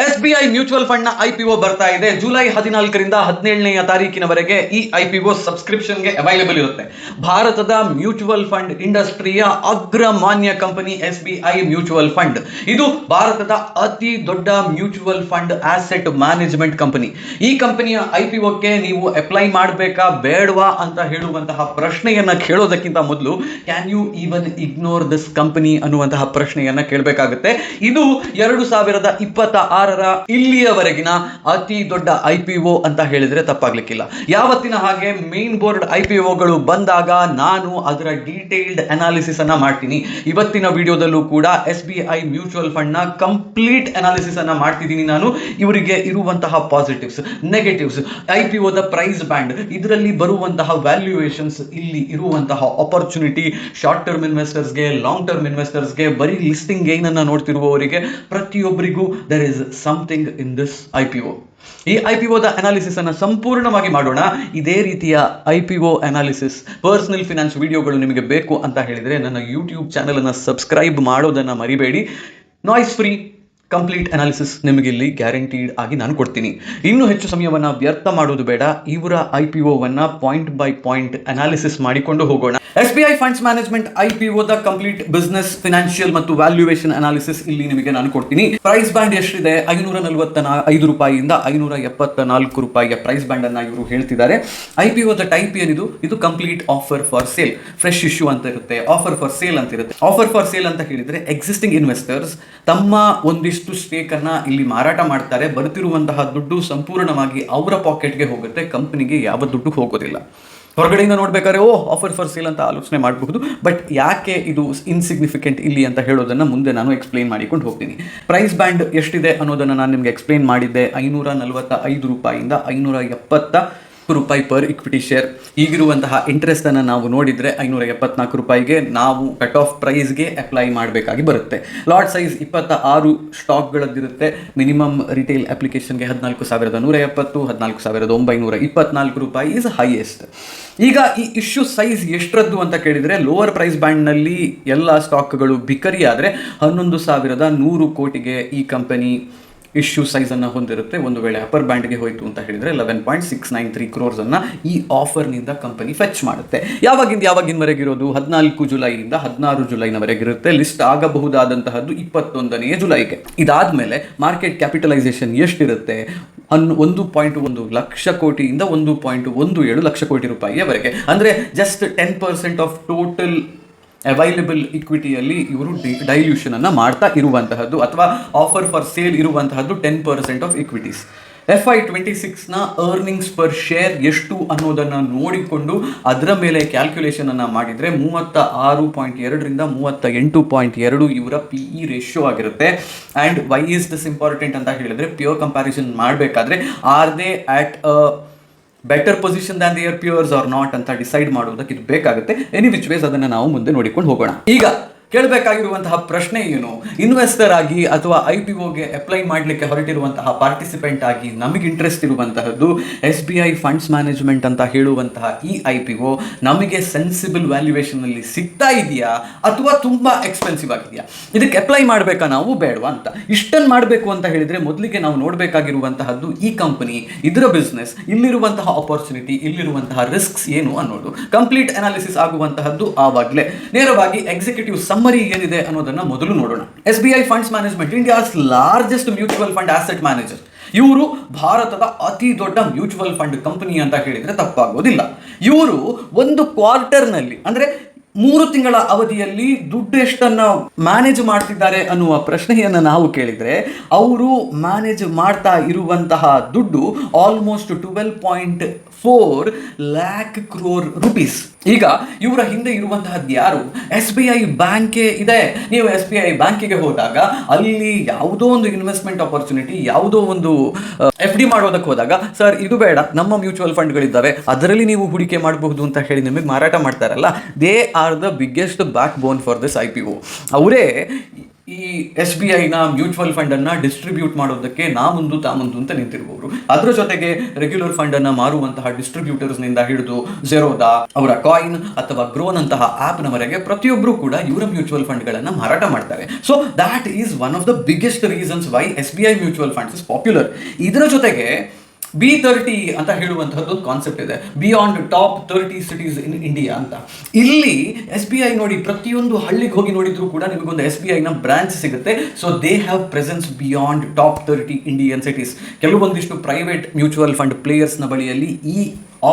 SBI mutual fund ನ IPO ಬರ್ತಾ ಇದೆ. ಜುಲೈ 14ರಿಂದ 17ನೇ ತಾರೀಕಿನವರೆಗೆ ಈ IPO ಸಬ್ಸ್ಕ್ರಿಪ್ಷನ್ಗೆ ಅವೈಲೇಬಲ್ ಇರುತ್ತೆ. ಭಾರತದ ಮ್ಯೂಚುವಲ್ ಫಂಡ್ ಇಂಡಸ್ಟ್ರಿಯ ಅಗ್ರಮಾನ್ಯ ಕಂಪನಿ SBI ಮ್ಯೂಚುವಲ್ ಫಂಡ್. ಇದು ಭಾರತದ ಅತಿ ದೊಡ್ಡ mutual fund asset management company. ಈ ಕಂಪನಿಯ IPOಕ್ಕೆ ನೀವು ಅಪ್ಲೈ ಮಾಡಬೇಕಾ ಬೇಡವಾ ಅಂತ ಹೇಳುವಂತಹ ಪ್ರಶ್ನೆಯನ್ನ ಕೇಳೋದಕ್ಕಿಂತ ಮೊದಲು can you even ignore this company ಅನ್ನುವಂತಹ ಪ್ರಶ್ನೆಯನ್ನ ಕೇಳಬೇಕಾಗುತ್ತೆ. ಇದು 2026ರ ಇಲ್ಲಿಯವರೆಗಿನ ಅತಿ ದೊಡ್ಡ IPO ಅಂತ ಹೇಳಿದ್ರೆ ತಪ್ಪಾಗ್ಲಿಕ್ಕಿಲ್ಲ. ಯಾವತ್ತಿನ ಹಾಗೆ ಮೇನ್ ಬೋರ್ಡ್ IPOಗಳು ಬಂದಾಗ ನಾನು ಅದರ ಡೀಟೇಲ್ಡ್ ಅನಾಲಿಸಿಸ್ ಅನ್ನ ಮಾಡ್ತೀನಿ. ಇವತ್ತಿನ ವಿಡಿಯೋದಲ್ಲೂ ಕೂಡ SBI ಮ್ಯೂಚುವಲ್ ಫಂಡ್ ನ ಕಂಪ್ಲೀಟ್ ಅನಾಲಿಸಿಸ್ ಅನ್ನ ಮಾಡ್ತಿದ್ದೀನಿ. ನಾನು ಇವರಿಗೆ ಇರುವಂತಹ ಪಾಸಿಟಿವ್ಸ್, ನೆಗೆಟಿವ್ಸ್, IPOದ ಪ್ರೈಸ್ ಬ್ಯಾಂಡ್, ಇದರಲ್ಲಿ ಬರುವಂತಹ ವ್ಯಾಲ್ಯೂಯೇಷನ್ಸ್, ಇಲ್ಲಿ ಇರುವಂತಹ ಆಪರ್ಚುನಿಟಿ, ಶಾರ್ಟ್ ಟರ್ಮ್ ಇನ್ವೆಸ್ಟರ್ಸ್ಗೆ, ಲಾಂಗ್ ಟರ್ಮ್ ಇನ್ವೆಸ್ಟರ್ಸ್ಗೆ, ಬರೀ ಲಿಸ್ಟಿಂಗ್ ಗೇನ್ ಅನ್ನ ನೋಡ್ತಿರುವವರಿಗೆ ಪ್ರತಿಯೊಬ್ಬರಿಗೂ there is something in this IPO. ಈ IPOದ ಅನಾಲಿಸಿಸ್ ಅನ್ನ ಸಂಪೂರ್ಣವಾಗಿ ಮಾಡೋಣ. ಇದೇ ರೀತಿಯ IPO ಅನಾಲಿಸಿಸ್, ಪರ್ಸನಲ್ ಫಿನಾನ್ಸ್ ವಿಡಿಯೋಗಳು ನಿಮಗೆ ಬೇಕು ಅಂತ ಹೇಳಿದ್ರೆ ನನ್ನ ಯೂಟ್ಯೂಬ್ ಚಾನೆಲ್ ಅನ್ನ ಸಬ್ಸ್ಕ್ರೈಬ್ ಮಾಡೋದನ್ನ ಮರಿಬೇಡಿ. ನಾಯ್ಸ್ ಫ್ರೀ ಕಂಪ್ಲೀಟ್ ಅನಾಲಿಸಿಸ್ ನಿಮಗೆ ಇಲ್ಲಿ ಗ್ಯಾರಂಟೀಡ್ ಆಗಿ ನಾನು ಕೊಡ್ತೀನಿ. ಇನ್ನೂ ಹೆಚ್ಚು ಸಮಯವನ್ನ ವ್ಯರ್ಥ ಮಾಡೋದು ಬೇಡ. ಇವರ IPOವನ್ನ ಪಾಯಿಂಟ್ ಬೈ ಪಾಯಿಂಟ್ ಅನಾಲಿಸಿಸ್ ಮಾಡಿಕೊಂಡು ಹೋಗೋಣ. SBI ಫಂಡ್ಸ್ ಮ್ಯಾನೇಜ್ಮೆಂಟ್ IPOದ ಕಂಪ್ಲೀಟ್ ಬಿಸ್ನೆಸ್, ಫಿನಾನ್ಷಿಯಲ್ ಮತ್ತು ವ್ಯಾಲ್ಯೂಯೇಷನ್ ಅನಾಲಿಸಿಸ್ ಇಲ್ಲಿ ನಿಮಗೆ ನಾನು ಕೊಡ್ತೀನಿ. ಪ್ರೈಸ್ ಬ್ಯಾಂಡ್ ಎಷ್ಟಿದೆ? 545 ರೂಪಾಯಿಯಿಂದ 574 ರೂಪಾಯಿಯ ಪ್ರೈಸ್ ಬ್ಯಾಂಡ್ ಅನ್ನ ಇವರು ಹೇಳ್ತಿದ್ದಾರೆ. IPOದ ಟೈಪ್ ಏನಿದು? ಇದು complete offer for sale, fresh issue ಅಂತ ಇರುತ್ತೆ, ಆಫರ್ ಫಾರ್ ಸೇಲ್ ಅಂತ ಇರುತ್ತೆ. ಆಫರ್ ಫಾರ್ ಸೇಲ್ ಅಂತ ಹೇಳಿದ್ರೆ ಎಕ್ಸಿಸ್ಟಿಂಗ್ ಇನ್ವೆಸ್ಟರ್ಸ್ ತಮ್ಮ ಒಂದಿಷ್ಟು ಸ್ಟೇಕ್ ಅನ್ನ ಇಲ್ಲಿ ಮಾರಾಟ ಮಾಡ್ತಾರೆ. ಬರ್ತಿರುವಂತಹ ದುಡ್ಡು ಸಂಪೂರ್ಣವಾಗಿ ಅವರ ಪಾಕೆಟ್ಗೆ ಹೋಗುತ್ತೆ, ಕಂಪನಿಗೆ ಯಾವ ದುಡ್ಡು ಹೋಗೋದಿಲ್ಲ. ಹೊರಗಡೆಯಿಂದ ನೋಡ್ಬೇಕಾದ್ರೆ ಆಫರ್ ಫಾರ್ ಸೇಲ್ ಅಂತ ಆಲೋಚನೆ ಮಾಡಬಹುದು. ಬಟ್ ಯಾಕೆ ಇದು ಇನ್ಸಿಗ್ನಿಫಿಕೆಂಟ್ ಇಲ್ಲಿ ಅಂತ ಹೇಳೋದನ್ನ ಮುಂದೆ ನಾನು ಎಕ್ಸ್ಪ್ಲೈನ್ ಮಾಡಿಕೊಂಡು ಹೋಗ್ತೀನಿ. ಪ್ರೈಸ್ ಬ್ಯಾಂಡ್ ಎಷ್ಟಿದೆ ಅನ್ನೋದನ್ನ ನಾನು ನಿಮ್ಗೆ ಎಕ್ಸ್ಪ್ಲೈನ್ ಮಾಡಿದ್ದೆ. 545 ರೂಪಾಯಿಯಿಂದ 570 ರೂಪಾಯಿ ಪರ್ ಇಕ್ವಿಟಿ ಶೇರ್. ಈಗಿರುವಂತಹ ಇಂಟ್ರೆಸ್ಟ್ ಅನ್ನು ನಾವು ನೋಡಿದ್ರೆ 574 ರೂಪಾಯಿಗೆ ನಾವು ಕಟ್ ಆಫ್ ಪ್ರೈಸ್ಗೆ ಅಪ್ಲೈ ಮಾಡಬೇಕಾಗಿ ಬರುತ್ತೆ. Lot size 26 ಸ್ಟಾಕ್ಗಳದ್ದಿರುತ್ತೆ. ಮಿನಿಮಮ್ ರಿಟೇಲ್ ಅಪ್ಲಿಕೇಶನ್ಗೆ 14,170, 14,924 ರೂಪಾಯಿ ಇಸ್ ಹೈಯೆಸ್ಟ್. ಈಗ ಈ ಇಶ್ಯೂ ಸೈಜ್ ಎಷ್ಟರದ್ದು ಅಂತ ಕೇಳಿದರೆ, ಲೋವರ್ ಪ್ರೈಸ್ ಬ್ಯಾಂಡ್ನಲ್ಲಿ ಎಲ್ಲ ಸ್ಟಾಕ್ಗಳು ಬಿಕರಿ ಆದರೆ 11,100 ಕೋಟಿಗೆ ಈ ಕಂಪನಿ ಇಶ್ಯೂ ಸೈಜ್ ಅನ್ನು ಹೊಂದಿರುತ್ತೆ. ಒಂದು ವೇಳೆ ಅಪರ್ ಬ್ಯಾಂಡ್ಗೆ ಹೋಯಿತು ಅಂತ ಹೇಳಿದ್ರೆ 11.693 crores ಅನ್ನ ಈ ಆಫರ್ನಿಂದ ಕಂಪನಿ ಫೆಚ್ ಮಾಡುತ್ತೆ. ಯಾವಾಗಿನವರೆಗೆ ಇರೋದು? 14 ಜುಲೈಯಿಂದ 16 ಜುಲೈನವರೆಗಿರುತ್ತೆ. ಲಿಸ್ಟ್ ಆಗಬಹುದಾದಂತಹದ್ದು 21ನೇ ಜುಲೈಗೆ. ಇದಾದ್ಮೇಲೆ ಮಾರ್ಕೆಟ್ ಕ್ಯಾಪಿಟಲೈಸೇಷನ್ ಎಷ್ಟಿರುತ್ತೆ? 1.1 ಲಕ್ಷ ಕೋಟಿಯಿಂದ 1.17 ಲಕ್ಷ ಕೋಟಿ ರೂಪಾಯಿಯವರೆಗೆ. ಅಂದರೆ ಜಸ್ಟ್ 10% ಆಫ್ ಟೋಟಲ್ ಅವೈಲೇಬಲ್ ಇಕ್ವಿಟಿಯಲ್ಲಿ ಇವರು ಡೈಲ್ಯೂಷನ್ ಅನ್ನ ಮಾಡ್ತಾ ಇರುವಂತಹದ್ದು, ಅಥವಾ ಆಫರ್ ಫಾರ್ ಸೇಲ್ ಇರುವಂತಹದ್ದು 10% ಆಫ್ ಇಕ್ವಿಟೀಸ್. FY26ನ ಅರ್ನಿಂಗ್ಸ್ ಪರ್ ಶೇರ್ ಎಷ್ಟು ಅನ್ನೋದನ್ನು ನೋಡಿಕೊಂಡು ಅದರ ಮೇಲೆ ಕ್ಯಾಲ್ಕುಲೇಷನ್ ಅನ್ನು ಮಾಡಿದರೆ 36.2ರಿಂದ 38.2 ಇವರ PE ರೇಷಿಯೋ ಆಗಿರುತ್ತೆ. And why is this important ಅಂತ ಹೇಳಿದ್ರೆ, ಪ್ಯೂರ್ ಕಂಪ್ಯಾರಿಸನ್ ಮಾಡಬೇಕಾದ್ರೆ are they at a better position than their peers or not ಅಂತ ಡಿಸೈಡ್ ಮಾಡೋದಕ್ಕೆ ಇದು ಬೇಕಾಗುತ್ತೆ. ಎನಿ ವಿಚ್ ವೇಸ್ ಅದನ್ನು ನಾವು ಮುಂದೆ ನೋಡಿಕೊಂಡು ಹೋಗೋಣ. ಈಗ ಕೇಳಬೇಕಾಗಿರುವಂತಹ ಪ್ರಶ್ನೆ ಏನು? ಇನ್ವೆಸ್ಟರ್ ಆಗಿ ಅಥವಾ IPOಗೆ ಅಪ್ಲೈ ಮಾಡಲಿಕ್ಕೆ ಹೊರಟಿರುವಂತಹ ಪಾರ್ಟಿಸಿಪೆಂಟ್ ಆಗಿ ನಮಗೆ ಇಂಟ್ರೆಸ್ಟ್ ಇರುವಂತಹದ್ದು SBI ಫಂಡ್ಸ್ ಮ್ಯಾನೇಜ್ಮೆಂಟ್ ಅಂತ ಹೇಳುವಂತಹ ಈ IPO ನಮಗೆ ಸೆನ್ಸಿಬಲ್ ವ್ಯಾಲ್ಯೂಯೇಷನ್ ಅಲ್ಲಿ ಸಿಗ್ತಾ ಇದೆಯಾ ಅಥವಾ ತುಂಬಾ ಎಕ್ಸ್ಪೆನ್ಸಿವ್ ಆಗಿದೆಯಾ? ಇದಕ್ಕೆ ಅಪ್ಲೈ ಮಾಡಬೇಕಾ ನಾವು ಬೇಡವಾ ಅಂತ. ಇಷ್ಟನ್ನು ಮಾಡಬೇಕು ಅಂತ ಹೇಳಿದ್ರೆ ಮೊದಲಿಗೆ ನಾವು ನೋಡಬೇಕಾಗಿರುವಂತಹದ್ದು ಈ ಕಂಪನಿ, ಇದರ ಬಿಸ್ನೆಸ್, ಇಲ್ಲಿರುವಂತಹ ಆಪರ್ಚುನಿಟಿ, ಇಲ್ಲಿರುವಂತಹ ರಿಸ್ಕ್ಸ್ ಏನು ಅನ್ನೋದು ಕಂಪ್ಲೀಟ್ ಅನಾಲಿಸಿಸ್ ಆಗುವಂತಹದ್ದು. ಆವಾಗಲೇ ನೇರವಾಗಿ ಎಕ್ಸಿಕ್ಯೂಟಿವ್ ಸಮ್ಮರಿ ಏನಿದೆ ಅನ್ನೋದನ್ನ ಮೊದಲು ನೋಡೋಣ. SBI funds management India's largest mutual fund asset manager. ಇವರು ಭಾರತದ ಅತಿ ದೊಡ್ಡ ಮ್ಯೂಚುವಲ್ ಫಂಡ್ ಕಂಪನಿ ಅಂತ ಹೇಳಿದ್ರೆ ತಪ್ಪಾಗೋದಿಲ್ಲ. ಇವರು ಒಂದು ಕ್ವಾರ್ಟರ್ನಲ್ಲಿ ಅಂದ್ರೆ 3 ತಿಂಗಳ ಅವಧಿಯಲ್ಲಿ ದುಡ್ಡು ಎಷ್ಟನ್ನು ಮ್ಯಾನೇಜ್ ಮಾಡ್ತಿದ್ದಾರೆ ಅನ್ನುವ ಪ್ರಶ್ನೆಯನ್ನು ನಾವು ಕೇಳಿದರೆ, ಅವರು ಮ್ಯಾನೇಜ್ ಮಾಡ್ತಾ ಇರುವಂತಹ ದುಡ್ಡು ಆಲ್ಮೋಸ್ಟ್ 12.4 lakh crore rupees. ಈಗ ಇವರ ಹಿಂದೆ ಇರುವಂತಹದ್ದು ಯಾರು? SBI ಬ್ಯಾಂಕೇ ಇದೆ. ನೀವು SBI ಬ್ಯಾಂಕಿಗೆ ಹೋದಾಗ ಅಲ್ಲಿ ಯಾವುದೋ ಒಂದು ಇನ್ವೆಸ್ಟ್ಮೆಂಟ್ ಆಪರ್ಚುನಿಟಿ, ಯಾವುದೋ ಒಂದು FD ಮಾಡೋದಕ್ಕೆ ಹೋದಾಗ, ಸರ್ ಇದು ಬೇಡ, ನಮ್ಮ ಮ್ಯೂಚುವಲ್ ಫಂಡ್ಗಳಿದ್ದಾವೆ, ಅದರಲ್ಲಿ ನೀವು ಹೂಡಿಕೆ ಮಾಡಬಹುದು ಅಂತ ಹೇಳಿ ನಿಮಗೆ ಮಾರಾಟ ಮಾಡ್ತಾರಲ್ಲ, they are the biggest back bone for this IPO. ಅವರೇ ಈ SBI ನ ಮ್ಯೂಚುವಲ್ ಫಂಡ್ ಅನ್ನ ಡಿಸ್ಟ್ರಿಬ್ಯೂಟ್ ಮಾಡೋದಕ್ಕೆ ನಾ ಮುಂದು ತಾ ಮುಂದು ಅಂತ ನಿಂತಿರುವವರು. ಅದರ ಜೊತೆಗೆ ರೆಗ್ಯುಲರ್ ಫಂಡ್ ಅನ್ನ ಮಾರುವಂತಹ ಡಿಸ್ಟ್ರಿಬ್ಯೂಟರ್ಸ್ ನಿಂದ ಹಿಡಿದು ಜೆರೋದಾ, ಅವರ ಕಾಯಿನ್ ಅಥವಾ ಗ್ರೋನ್ ಅಂತಹ ಆಪ್ ನವರೆಗೆ ಪ್ರತಿಯೊಬ್ಬರು ಕೂಡ ಇವರ ಮ್ಯೂಚುವಲ್ ಫಂಡ್ ಗಳನ್ನ ಮಾರಾಟ ಮಾಡ್ತಾರೆ. So that is one of the biggest reasons why SBI mutual funds is popular. ಇದರ ಜೊತೆಗೆ B30 ಅಂತ ಹೇಳುವಂತಹದ್ದು ಒಂದು ಕಾನ್ಸೆಪ್ಟ್ ಇದೆ, beyond top 30 cities in India ಅಂತ. ಇಲ್ಲಿ SBI ನೋಡಿ, ಪ್ರತಿಯೊಂದು ಹಳ್ಳಿಗೆ ಹೋಗಿ ನೋಡಿದ್ರು ಕೂಡ ನಿಮಗೊಂದು SBI ನ ಬ್ರಾಂಚ್ ಸಿಗುತ್ತೆ. So they have presence beyond top 30 Indian cities. ಕೆಲವೊಂದಿಷ್ಟು ಪ್ರೈವೇಟ್ ಮ್ಯೂಚುವಲ್ ಫಂಡ್ ಪ್ಲೇಯರ್ಸ್ ನ ಬಳಿಯಲ್ಲಿ ಈ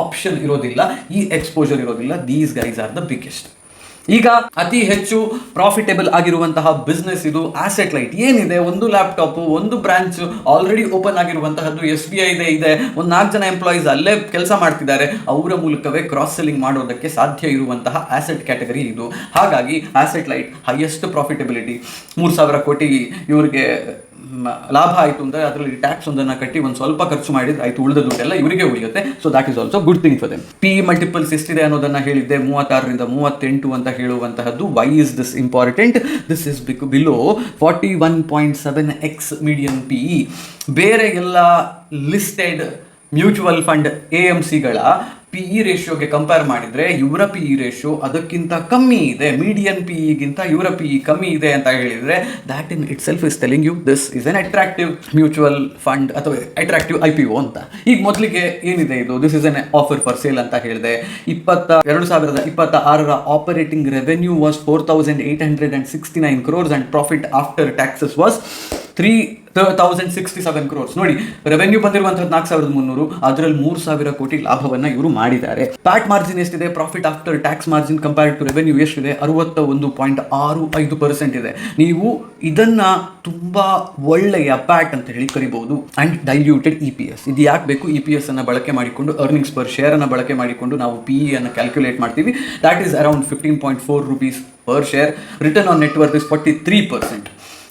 ಆಪ್ಷನ್ ಇರೋದಿಲ್ಲ, ಈ ಎಕ್ಸ್ಪೋಜರ್ ಇರೋದಿಲ್ಲ. These guys are the biggest. ಈಗ ಅತಿ ಹೆಚ್ಚು ಪ್ರಾಫಿಟೇಬಲ್ ಆಗಿರುವಂತಹ ಬಿಸ್ನೆಸ್ ಇದು ಆಸೆಟ್ ಲೈಟ್. ಏನಿದೆ, ಒಂದು ಲ್ಯಾಪ್ಟಾಪ್, ಒಂದು ಬ್ರಾಂಚ್ ಆಲ್ರೆಡಿ ಓಪನ್ ಆಗಿರುವಂತಹದ್ದು SBI ಇದೆ. ಒಂದು 4 ಜನ ಎಂಪ್ಲಾಯೀಸ್ ಅಲ್ಲೇ ಕೆಲಸ ಮಾಡ್ತಿದ್ದಾರೆ. ಅವರ ಮೂಲಕವೇ ಕ್ರಾಸ್ ಸೆಲ್ಲಿಂಗ್ ಮಾಡೋದಕ್ಕೆ ಸಾಧ್ಯ ಇರುವಂತಹ ಆಸೆಟ್ ಕ್ಯಾಟಗರಿ ಇದು. ಹಾಗಾಗಿ ಆಸೆಟ್ ಲೈಟ್, ಹೈಯೆಸ್ಟ್ ಪ್ರಾಫಿಟಬಿಲಿಟಿ. 3,000 ಕೋಟಿ ಇವರಿಗೆ ಲಾಭ ಆಯಿತು ಅಂದರೆ ಅದರಲ್ಲಿ ಟ್ಯಾಕ್ಸ್ ಒಂದನ್ನು ಕಟ್ಟಿ ಒಂದು ಸ್ವಲ್ಪ ಖರ್ಚು ಮಾಡಿದ್ರೆ ಆಯಿತು, ಉಳಿದ ದುಡ್ಡೆಲ್ಲ ಇವರಿಗೆ ಉಳಿಯುತ್ತೆ. So that is also good thing for them. PE multiples ಎಷ್ಟಿದೆ ಅನ್ನೋದನ್ನು ಹೇಳಿದ್ದೆ, 36ರಿಂದ 38 ಅಂತ ಹೇಳುವಂತಹದ್ದು. Why is this important? This is below 41.7x median PE. ಬೇರೆ ಎಲ್ಲ ಲಿಸ್ಟೆಡ್ ಮ್ಯೂಚುವಲ್ ಫಂಡ್ AMCಗಳ PE ರೇಷಿಯೋಗೆ ಕಂಪೇರ್ ಮಾಡಿದ್ರೆ ಇವರ PE ರೇಷಿಯೋ ಅದಕ್ಕಿಂತ ಕಮ್ಮಿ ಇದೆ. ಮೀಡಿಯನ್ PEಗಿಂತ ಇವರ PE ಕಮ್ಮಿ ಇದೆ ಅಂತ ಹೇಳಿದ್ರೆ that in itself is telling you this is an attractive mutual fund ಅಥವಾ ಅಟ್ರಾಕ್ಟಿವ್ IPO ಅಂತ. ಈಗ ಮೊದಲಿಗೆ ಏನಿದೆ ಇದು, this is an offer for sale ಅಂತ ಹೇಳಿದೆ. 2026ರ operating revenue was 4,869 crores and profit after taxes was 3,067 crores. ನೋಡಿ, ರೆವೆನ್ಯೂ ಬಂದಿರುವಂತದ್ದು 4,300, ಅದರಲ್ಲಿ 3,000 ಕೋಟಿ ಲಾಭವನ್ನ ಇವರು ಮಾಡಿದ್ದಾರೆ. ಪ್ಯಾಟ್ ಮಾರ್ಜಿನ್ ಎಷ್ಟಿದೆ, profit after tax margin compare to revenue ಎಷ್ಟಿದೆ, 61.65% ಇದೆ. ನೀವು ಇದನ್ನ ತುಂಬಾ ಒಳ್ಳೆಯ ಪ್ಯಾಟ್ ಅಂತ ಹೇಳಿ ಕರಿಬಹುದು. And diluted EPS. ಇದು ಯಾಕೆ ಬೇಕು? EPS ಅನ್ನ ಬಳಕೆ ಮಾಡಿಕೊಂಡು, ಅರ್ನಿಂಗ್ಸ್ ಪರ್ ಶೇರ್ ಅನ್ನ ಬಳಕೆ ಮಾಡಿಕೊಂಡು ನಾವು PE ಅನ್ನು ಕ್ಯಾಲ್ಕುಲೇಟ್ ಮಾಡ್ತೀವಿ. That is around 15.4 rupees per share. Return on net worth is 43%.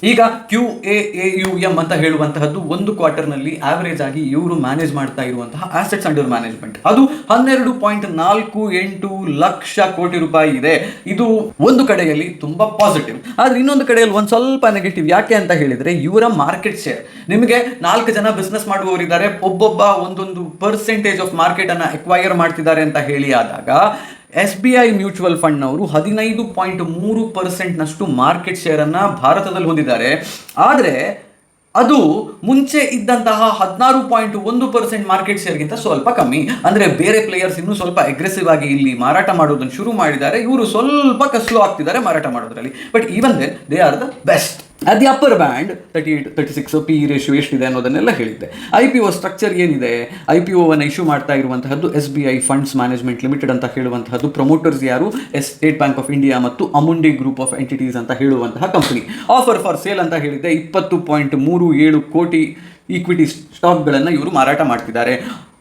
ಈಗ QAAUM ಅಂತ ಹೇಳುವಂತಹದ್ದು ಒಂದು ಕ್ವಾರ್ಟರ್ನಲ್ಲಿ ಆವರೇಜ್ ಆಗಿ ಇವರು ಮ್ಯಾನೇಜ್ ಮಾಡ್ತಾ ಇರುವಂತಹ ಆಸೆಟ್ಸ್ ಅಂಡರ್ ಮ್ಯಾನೇಜ್ಮೆಂಟ್ ಅದು 12.48 ಲಕ್ಷ ಕೋಟಿ ರೂಪಾಯಿ ಇದೆ. ಇದು ಒಂದು ಕಡೆಯಲ್ಲಿ ತುಂಬಾ ಪಾಸಿಟಿವ್, ಆದ್ರೆ ಇನ್ನೊಂದು ಕಡೆಯಲ್ಲಿ ಒಂದು ಸ್ವಲ್ಪ ನೆಗೆಟಿವ್. ಯಾಕೆ ಅಂತ ಹೇಳಿದ್ರೆ ಇವರ ಮಾರ್ಕೆಟ್ ಶೇರ್, ನಿಮಗೆ 4 ಜನ ಬಿಸ್ನೆಸ್ ಮಾಡುವವರಿದ್ದಾರೆ, ಒಬ್ಬೊಬ್ಬ ಒಂದೊಂದು ಪರ್ಸೆಂಟೇಜ್ ಆಫ್ ಮಾರ್ಕೆಟ್ ಅನ್ನ ಎಕ್ವೈರ್ ಮಾಡ್ತಿದ್ದಾರೆ ಅಂತ ಹೇಳಿ ಆದಾಗ SBI ಮ್ಯೂಚುವಲ್ ಫಂಡ್ನವರು 15.3% ನಷ್ಟು ಮಾರ್ಕೆಟ್ ಶೇರ್ ಅನ್ನ ಭಾರತದಲ್ಲಿ ಹೊಂದಿದ್ದಾರೆ. ಆದರೆ ಅದು ಮುಂಚೆ ಇದ್ದಂತಹ 16.1% ಮಾರ್ಕೆಟ್ ಶೇರ್ಗಿಂತ ಸ್ವಲ್ಪ ಕಮ್ಮಿ. ಅಂದ್ರೆ ಬೇರೆ ಪ್ಲೇಯರ್ಸ್ ಇನ್ನೂ ಸ್ವಲ್ಪ ಅಗ್ರೆಸಿವ್ ಆಗಿ ಇಲ್ಲಿ ಮಾರಾಟ ಮಾಡೋದನ್ನು ಶುರು ಮಾಡಿದ್ದಾರೆ, ಇವರು ಸ್ವಲ್ಪ ಕಸ್ಲು ಆಗ್ತಿದ್ದಾರೆ ಮಾರಾಟ ಮಾಡೋದ್ರಲ್ಲಿ. But even then they are the best. At the upper band 38-36 PE ratio ಎಷ್ಟಿದೆ ಅನ್ನೋದನ್ನೆಲ್ಲ ಹೇಳಿದ್ದೆ. IPO ಸ್ಟ್ರಕ್ಚರ್ ಏನಿದೆ, IPOವನ್ನು ಇಶ್ಯೂ ಮಾಡ್ತಾ ಇರುವಂತಹದ್ದು SBI ಫಂಡ್ಸ್ ಮ್ಯಾನೇಜ್ಮೆಂಟ್ ಲಿಮಿಟೆಡ್ ಅಂತ ಹೇಳುವಂತಹದ್ದು. ಪ್ರಮೋಟರ್ಸ್ ಯಾರು? ಸ್ಟೇಟ್ ಬ್ಯಾಂಕ್ ಆಫ್ ಇಂಡಿಯಾ ಮತ್ತು ಅಮುಂಡಿ ಗ್ರೂಪ್ ಆಫ್ ಎಂಟಿಟೀಸ್ ಅಂತ ಹೇಳುವಂತಹ ಕಂಪನಿ. ಆಫರ್ ಫಾರ್ ಸೇಲ್ ಅಂತ ಹೇಳಿದ್ದೆ, 20.37 ಕೋಟಿ ಈಕ್ವಿಟಿ ಸ್ಟಾಕ್ಗಳನ್ನು ಇವರು ಮಾರಾಟ ಮಾಡ್ತಿದ್ದಾರೆ.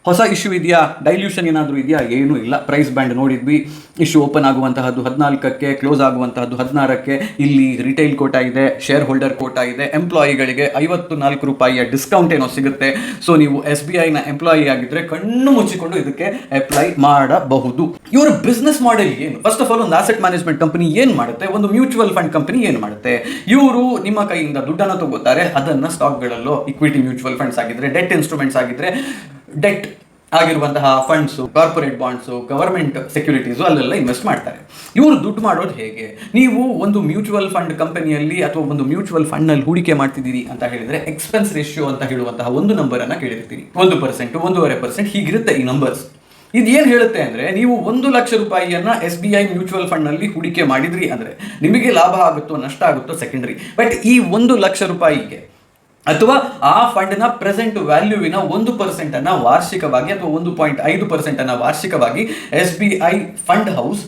ಹೊಸ ಇಶ್ಯೂ ಇದೆಯಾ, ಡೈಲ್ಯೂಷನ್ ಏನಾದರೂ ಇದೆಯಾ? ಏನೂ ಇಲ್ಲ. ಪ್ರೈಸ್ ಬ್ಯಾಂಡ್ ನೋಡಿದ್ವಿ, ಇಶ್ಯೂ ಓಪನ್ ಆಗುವಂತಹದ್ದು 14ಕ್ಕೆ, ಕ್ಲೋಸ್ ಆಗುವಂತಹದ್ದು 16ಕ್ಕೆ. ಇಲ್ಲಿ ರಿಟೈಲ್ ಕೋಟಾ ಇದೆ, ಶೇರ್ ಹೋಲ್ಡರ್ ಕೋಟಾ ಇದೆ. ಎಂಪ್ಲಾಯಿಗಳಿಗೆ 54 ರೂಪಾಯಿಯ ಡಿಸ್ಕೌಂಟ್ ಏನೋ ಸಿಗುತ್ತೆ. ಸೊ ನೀವು SBIನ ಎಂಪ್ಲಾಯಿ ಆಗಿದ್ರೆ ಕಣ್ಣು ಮುಚ್ಚಿಕೊಂಡು ಇದಕ್ಕೆ ಅಪ್ಲೈ ಮಾಡಬಹುದು. ಇವರ ಬಿಸ್ನೆಸ್ ಮಾಡೆಲ್ ಏನು? ಫಸ್ಟ್ ಆಫ್ ಆಲ್, ಒಂದು ಆಸೆಟ್ ಮ್ಯಾನೇಜ್ಮೆಂಟ್ ಕಂಪನಿ ಏನು ಮಾಡುತ್ತೆ, ಒಂದು ಮ್ಯೂಚುವಲ್ ಫಂಡ್ ಕಂಪನಿ ಏನು ಮಾಡುತ್ತೆ? ಇವರು ನಿಮ್ಮ ಕೈಯಿಂದ ದುಡ್ಡನ್ನು ತಗೋತಾರೆ, ಅದನ್ನು ಸ್ಟಾಕ್ಗಳಲ್ಲೋ, ಇಕ್ವಿಟಿ ಮ್ಯೂಚುವಲ್ ಫಂಡ್ಸ್ ಆಗಿದ್ರೆ, ಡೆಟ್ ಇನ್ಸ್ಟ್ರೂಮೆಂಟ್ಸ್ ಆಗಿದ್ರೆ, ಡೆಟ್ ಆಗಿರುವಂತಹ funds, corporate bonds, government securities ಅಲ್ಲೆಲ್ಲ ಇನ್ವೆಸ್ಟ್ ಮಾಡ್ತಾರೆ. ಇವರು ದುಡ್ಡು ಮಾಡೋದು ಹೇಗೆ? ನೀವು ಒಂದು ಮ್ಯೂಚುವಲ್ ಫಂಡ್ ಕಂಪನಿಯಲ್ಲಿ ಅಥವಾ ಒಂದು ಮ್ಯೂಚುವಲ್ ಫಂಡ್ನಲ್ಲಿ ಹೂಡಿಕೆ ಮಾಡ್ತಿದ್ದೀರಿ ಅಂತ ಹೇಳಿದ್ರೆ ಎಕ್ಸ್ಪೆನ್ಸ್ ರೇಷಿಯೋ ಅಂತ ಹೇಳುವಂತಹ ಒಂದು ನಂಬರನ್ನು ಕೇಳಿರ್ತೀರಿ. 1%, 1.5% ಹೀಗಿರುತ್ತೆ ಈ ನಂಬರ್ಸ್. ಇದೇನು ಹೇಳುತ್ತೆ ಅಂದರೆ, ನೀವು 1 ಲಕ್ಷ ರೂಪಾಯಿಯನ್ನ SBI ಮ್ಯೂಚುವಲ್ ಫಂಡ್ನಲ್ಲಿ ಹೂಡಿಕೆ ಮಾಡಿದ್ರಿ ಅಂದರೆ ನಿಮಗೆ ಲಾಭ ಆಗುತ್ತೋ ನಷ್ಟ ಆಗುತ್ತೋ ಸೆಕೆಂಡರಿ. ಬಟ್ ಈ 1 ಲಕ್ಷ ರೂಪಾಯಿಗೆ ಅಥವಾ ಆ ಫಂಡ್ನ ಪ್ರೆಸೆಂಟ್ ವ್ಯಾಲ್ಯೂವಿನ 1% ಅನ್ನ ವಾರ್ಷಿಕವಾಗಿ ಅಥವಾ 1.5% ಅನ್ನ ವಾರ್ಷಿಕವಾಗಿ SBI fund house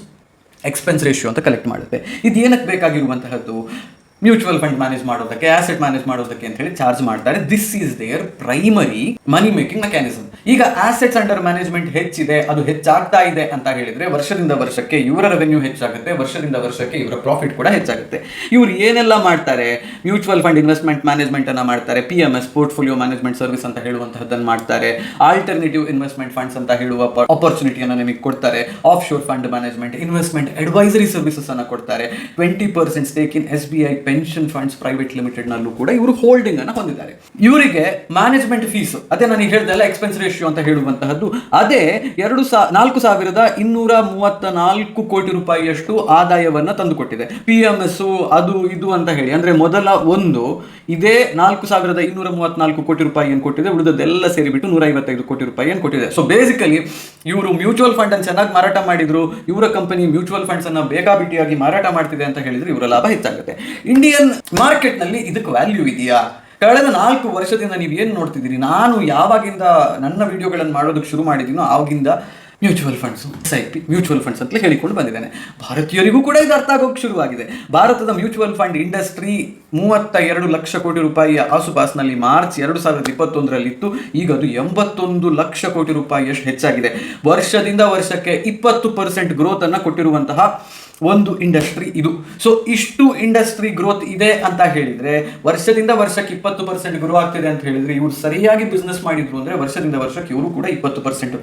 expense ratio ಅಂತ ಕಲೆಕ್ಟ್ ಮಾಡುತ್ತೆ. ಇದು ಏನಕ್ಕೆ ಬೇಕಾಗಿರುವಂತಹದ್ದು? ಮ್ಯೂಚುವಲ್ ಫಂಡ್ ಮ್ಯಾನೇಜ್ ಮಾಡೋದಕ್ಕೆ, ಆಸೆಟ್ ಮ್ಯಾನೇಜ್ ಮಾಡೋದಕ್ಕೆ ಅಂತ ಹೇಳಿ ಚಾರ್ಜ್ ಮಾಡ್ತಾರೆ. This is their primary money making mechanism. ಈಗ ಆಸೆಟ್ಸ್ ಅಂಡರ್ ಮ್ಯಾನೇಜ್ಮೆಂಟ್ ಹೆಚ್ಚಿದೆ, ಅದು ಹೆಚ್ಚಾಗ್ತಾ ಇದೆ ಅಂತ ಹೇಳಿದ್ರೆ ವರ್ಷದಿಂದ ವರ್ಷಕ್ಕೆ ಇವರ ರೆವೆನ್ಯೂ ಹೆಚ್ಚಾಗುತ್ತೆ, ವರ್ಷದಿಂದ ವರ್ಷಕ್ಕೆ ಇವರ ಪ್ರಾಫಿಟ್ ಕೂಡ ಹೆಚ್ಚಾಗುತ್ತೆ. ಇವರು ಏನೆಲ್ಲ ಮಾಡ್ತಾರೆ? ಮ್ಯೂಚುವಲ್ ಫಂಡ್ ಇನ್ವೆಸ್ಟ್ಮೆಂಟ್ ಮ್ಯಾನೇಜ್ಮೆಂಟ್ ಅನ್ನ ಮಾಡ್ತಾರೆ, PMS ಪೋರ್ಟ್ಫೋಲಿಯೋ ಮ್ಯಾನೇಜ್ಮೆಂಟ್ ಸರ್ವಿಸ್ ಅಂತ ಹೇಳುವಂತಹದ್ದನ್ನು ಮಾಡ್ತಾರೆ, ಆಲ್ಟರ್ನೇಟಿವ್ ಇನ್ವೆಸ್ಟ್ಮೆಂಟ್ ಫಂಡ್ಸ್ ಅಂತ ಹೇಳುವ ಆಪರ್ಚುನಿಟಿಯನ್ನು ನಿಮಗೆ ಕೊಡ್ತಾರೆ, of sure fund management, investment advisory services ಅನ್ನು ಕೊಡ್ತಾರೆ, 20% ಸ್ಟೇಕ್ ಇನ್ SBI pension funds private limited ನಲ್ಲೂ ಕೂಡ ಇವರು ಹೋಲ್ಡಿಂಗ್ ಅನ್ನು ಹೊಂದಿದ್ದಾರೆ. ಇವರಿಗೆ ಮ್ಯಾನೇಜ್ಮೆಂಟ್ ಫೀಸ್, ಅದೇ ನಾನು ಹೇಳಿದೆಲ್ಲ ಎಕ್ಸ್ಪೆನ್ಸ್ ರೇಷಿಯೋ ಅಂತ ಹೇಳುವಂತಹದ್ದು, ಅದೇ 4,434 ಕೋಟಿ ರೂಪಾಯಿಯಷ್ಟು ಆದಾಯವನ್ನ ತಂದುಕೊಟ್ಟಿದೆ. PMS ಅದು ಇದು ಅಂತ ಹೇಳಿ, ಅಂದ್ರೆ ಮೊದಲ ಒಂದು ಇದೇ 4,234 ಕೋಟಿ ರೂಪಾಯಿ ಏನು ಕೊಟ್ಟಿದೆ, ಉಳಿದದ್ದೆಲ್ಲ ಸೇರಿಬಿಟ್ಟು 155 ಕೋಟಿ ರೂಪಾಯಿ ಏನು ಕೊಟ್ಟಿದೆ. ಸೊ ಬೇಸಿಕಲಿ ಇವರು ಮ್ಯೂಚುವಲ್ ಫಂಡ್ ಅನ್ನು ಚೆನ್ನಾಗಿ ಮಾರಾಟ ಮಾಡಿದ್ರು, ಇವರ ಕಂಪನಿ ಮ್ಯೂಚುವಲ್ ಫಂಡ್ಸ್ ಅನ್ನ ಬೇಕಾಬಿಟ್ಟಿಯಾಗಿ ಮಾರಾಟ ಮಾಡ್ತಿದೆ ಅಂತ ಹೇಳಿದ್ರೆ ಇವರ ಲಾಭ ಹೆಚ್ಚಾಗುತ್ತೆ. ಇಂಡಿಯನ್ ಮಾರ್ಕೆಟ್ ನಲ್ಲಿ ಇದಕ್ಕೆ ವ್ಯಾಲ್ಯೂ ಇದೆಯಾ? ಕಳೆದ 4 ವರ್ಷದಿಂದ ನೀವು ಏನು ನೋಡ್ತಿದ್ದೀರಿ, ನಾನು ಯಾವಾಗಿಂದ ನನ್ನ ವಿಡಿಯೋಗಳನ್ನು ಮಾಡೋದಕ್ಕೆ ಶುರು ಮಾಡಿದ್ದೀನೋ ಆವಾಗಿಂದ mutual funds, SIP mutual funds ಅಂತಲೇ ಹೇಳಿಕೊಂಡು ಬಂದಿದ್ದೇನೆ. ಭಾರತೀಯರಿಗೂ ಕೂಡ ಇದು ಅರ್ಥ ಆಗೋಕೆ ಶುರುವಾಗಿದೆ. ಭಾರತದ ಮ್ಯೂಚುವಲ್ ಫಂಡ್ ಇಂಡಸ್ಟ್ರಿ 32 ಲಕ್ಷ ಕೋಟಿ ರೂಪಾಯಿಯ ಆಸುಪಾಸಿನಲ್ಲಿ ಮಾರ್ಚ್ 2021 ಇತ್ತು. ಈಗ ಅದು 81 ಲಕ್ಷ ಕೋಟಿ ರೂಪಾಯಿಯಷ್ಟು ಹೆಚ್ಚಾಗಿದೆ. ವರ್ಷದಿಂದ ವರ್ಷಕ್ಕೆ 20% ಗ್ರೋತ್ ಅನ್ನು ಕೊಟ್ಟಿರುವಂತಹ ಒಂದು ಇಂಡಸ್ಟ್ರಿ ಇದು. ಸೊ ಇಷ್ಟು ಇಂಡಸ್ಟ್ರಿ ಗ್ರೋತ್ ಇದೆ ಅಂತ ಹೇಳಿದ್ರೆ, ವರ್ಷದಿಂದ ವರ್ಷಕ್ಕೆ 20% ಗ್ರೋ ಆಗ್ತಿದೆ ಅಂತ ಹೇಳಿದ್ರೆ, ಇವರು ಸರಿಯಾಗಿ ಬಿಸ್ನೆಸ್ ಮಾಡಿದ್ರು ಅಂದ್ರೆ ವರ್ಷದಿಂದ ವರ್ಷಕ್ಕೆ ಇವರು ಕೂಡ 20%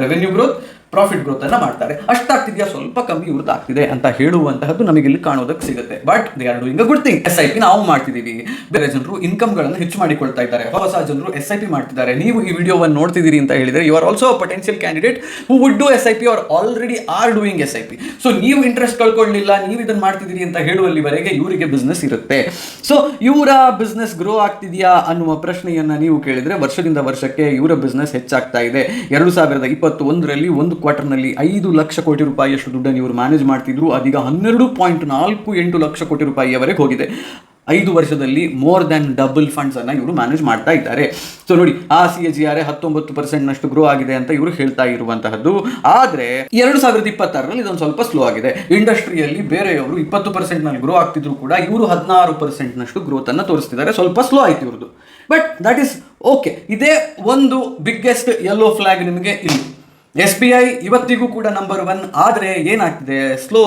ರೆವೆನ್ಯೂ ಗ್ರೋತ್, ಪ್ರಾಫಿಟ್ ಗ್ರೋತ್ ಅನ್ನ ಮಾಡ್ತಾರೆ. ಅಷ್ಟಾಗ್ತಿದೆಯಾ, ಸ್ವಲ್ಪ ಕಮ್ಮಿ ಇವ್ರದ್ದು ಆಗ್ತಿದೆ ಅಂತ ಹೇಳುವಂತಹದ್ದು ನಮಗೆ ಇಲ್ಲಿ ಕಾಣೋದಕ್ಕೆ ಸಿಗುತ್ತೆ. But they are doing a good thing. SIP ನಾವು ಮಾಡ್ತಿದ್ದೀವಿ, ಬೇರೆ ಜನರು ಇನ್ಕಮ್ ಗಳನ್ನು ಹೆಚ್ಚು ಮಾಡಿಕೊಳ್ತಾ ಇದ್ದಾರೆ, ಹೊಸ ಜನರು SIP ಮಾಡ್ತಿದ್ದಾರೆ. ನೀವು ಈ ವಿಡಿಯೋವನ್ನು ನೋಡ್ತಿದ್ದೀರಿ ಅಂತ ಹೇಳಿದ್ರೆ you are also a potential candidate who would do SIP or already are doing SIP. So ನೀವು ಇಂಟ್ರೆಸ್ಟ್ ಕಳ್ಕೊಳ್ಳಿಲ್ಲ, ನೀವು ಇದನ್ನ ಮಾಡ್ತಿದ್ದೀರಿ ಅಂತ ಹೇಳುವಲ್ಲಿವರೆಗೆ ಇವರಿಗೆ ಬಿಸ್ನೆಸ್ ಇರುತ್ತೆ. ಸೊ ಇವರ ಬಿಸ್ನೆಸ್ ಗ್ರೋ ಆಗ್ತಿದೆಯಾ ಅನ್ನುವ ಪ್ರಶ್ನೆಯನ್ನ ನೀವು ಕೇಳಿದ್ರೆ, ವರ್ಷದಿಂದ ವರ್ಷಕ್ಕೆ ಇವರ ಬಿಸ್ನೆಸ್ ಹೆಚ್ಚಾಗ್ತಾ ಇದೆ. 2021 ಒಂದು ಕ್ವಾರ್ಟರ್ನಲ್ಲಿ 5 ಲಕ್ಷ ಕೋಟಿ ರೂಪಾಯಿಯಷ್ಟು ದುಡ್ಡನ್ನು ಇವರು ಮ್ಯಾನೇಜ್ ಮಾಡ್ತಿದ್ರು, ಅದೀಗ 12.48 ಲಕ್ಷ ಕೋಟಿ ರೂಪಾಯಿಯವರೆಗೆ ಹೋಗಿದೆ. 5 ವರ್ಷದಲ್ಲಿ ಮೋರ್ ದನ್ ಡಬಲ್ ಫಂಡ್ಸ್ ಅನ್ನ ಇವರು ಮ್ಯಾನೇಜ್ ಮಾಡ್ತಾ ಇದ್ದಾರೆ. ಸೊ ನೋಡಿ, ಆ CAGR 19% ನಷ್ಟು ಗ್ರೋ ಆಗಿದೆ ಅಂತ ಇವರು ಹೇಳ್ತಾ ಇರುವಂತಹದ್ದು. ಆದ್ರೆ 2026 ಇದೊಂದು ಸ್ವಲ್ಪ ಸ್ಲೋ ಆಗಿದೆ. ಇಂಡಸ್ಟ್ರಿಯಲ್ಲಿ ಬೇರೆಯವರು 20% ನಲ್ಲಿ ಗ್ರೋ ಆಗ್ತಿದ್ರು ಕೂಡ ಇವರು 16% ನಷ್ಟು ಗ್ರೋತ್ ಅನ್ನ ತೋರಿಸ್ತಿದ್ದಾರೆ. ಸ್ವಲ್ಪ ಸ್ಲೋ ಆಯ್ತು ಇವ್ರದ್ದು, ಬಟ್ ದಟ್ ಇಸ್ ಓಕೆ. ಇದೇ ಒಂದು ಬಿಗ್ಗೆಸ್ಟ್ ಯೆಲ್ಲೋ ಫ್ಲಾಗ್ ನಿಮಗೆ ಇಲ್ಲಿ. SBI ಇವತ್ತಿಗೂ ಕೂಡ ನಂಬರ್ 1, ಆದರೆ ಏನಾಗ್ತಿದೆ, ಸ್ಲೋ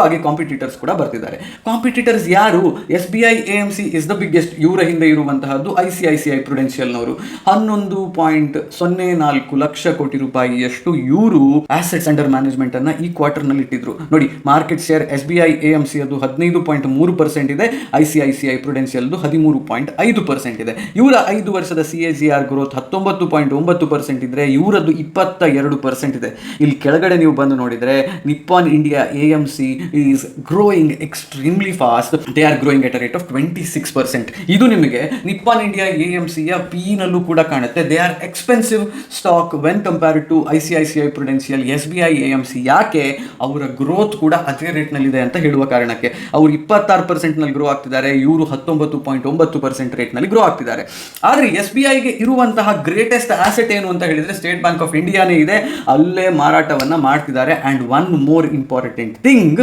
ಆಗಿ ಕಾಂಪಿಟೇಟರ್ಸ್ ಕೂಡ ಬರ್ತಿದ್ದಾರೆ. ಕಾಂಪಿಟೇಟರ್ಸ್ ಯಾರು? SBI AMC is the biggest. ಇವರ ಹಿಂದೆ ಇರುವಂತಹದ್ದು ICICI ಪ್ರುಡೆನ್ಷಿಯಲ್ನವರು. 11.04 ಲಕ್ಷ ಕೋಟಿ ರೂಪಾಯಿಯಷ್ಟು ಇವರು ಆಸೆಟ್ಸ್ ಅಂಡರ್ ಮ್ಯಾನೇಜ್ಮೆಂಟ್ ಅನ್ನ ಈ ಕ್ವಾರ್ಟರ್ ನಲ್ಲಿ ಇಟ್ಟಿದ್ರು. ನೋಡಿ, ಮಾರ್ಕೆಟ್ ಶೇರ್ SBI AMC ಅದು 15.3% ಇದೆ, ICICI ಪ್ರುಡೆನ್ಷಿಯಲ್ 13.5% ಇದೆ. ಇವರ 5 ವರ್ಷದ CAGR ಗ್ರೋತ್ 19.9% ಇದ್ರೆ, ಇವರದ್ದು 22% ಇದೆ. ಇಲ್ಲಿ ಕೆಳಗಡೆ ನೀವು ಬಂದು ನೋಡಿದ್ರೆ, Nippon India AMC is growing extremely fast. They are growing at a rate of 26%. ಇದು ನಿಮಗೆ ನಿಪ್ಪಾನ್ ಇಂಡಿಯಾ AMC ಯ P ನಲ್ಲೂ ಕೂಡ ಕಾಣುತ್ತೆ. They are expensive stock when compared to ICICI Prudential, SBI AMC. ಯಾಕೆ? ಅವರ ಗ್ರೋತ್ ಕೂಡ ಅದೇ ರೇಟ್ ನಲ್ಲಿ ಇದೆ ಅಂತ ಹೇಳುವ ಕಾರಣಕ್ಕೆ. ಅವರು 26% ನಲ್ಲಿ ಗ್ರೋ ಆಗ್ತಿದ್ದಾರೆ, ಇವರು 19.9% ರೇಟ್ ನಲ್ಲಿ ಗ್ರೋ ಆಗ್ತಿದ್ದಾರೆ. ಆದ್ರೆ SBIಗೆ ಇರುವಂತಹ ಗ್ರೇಟೆಸ್ಟ್ ಆಸೆಟ್ ಏನು ಅಂತ ಹೇಳಿದ್ರೆ, ಸ್ಟೇಟ್ ಬ್ಯಾಂಕ್ ಆಫ್ ಇಂಡಿಯಾನೇ ಇದೆ, ಅಲ್ಲೇ ಮಾರಾಟವನ್ನ ಮಾಡ್ತಿದ್ದಾರೆ. And one more important thing,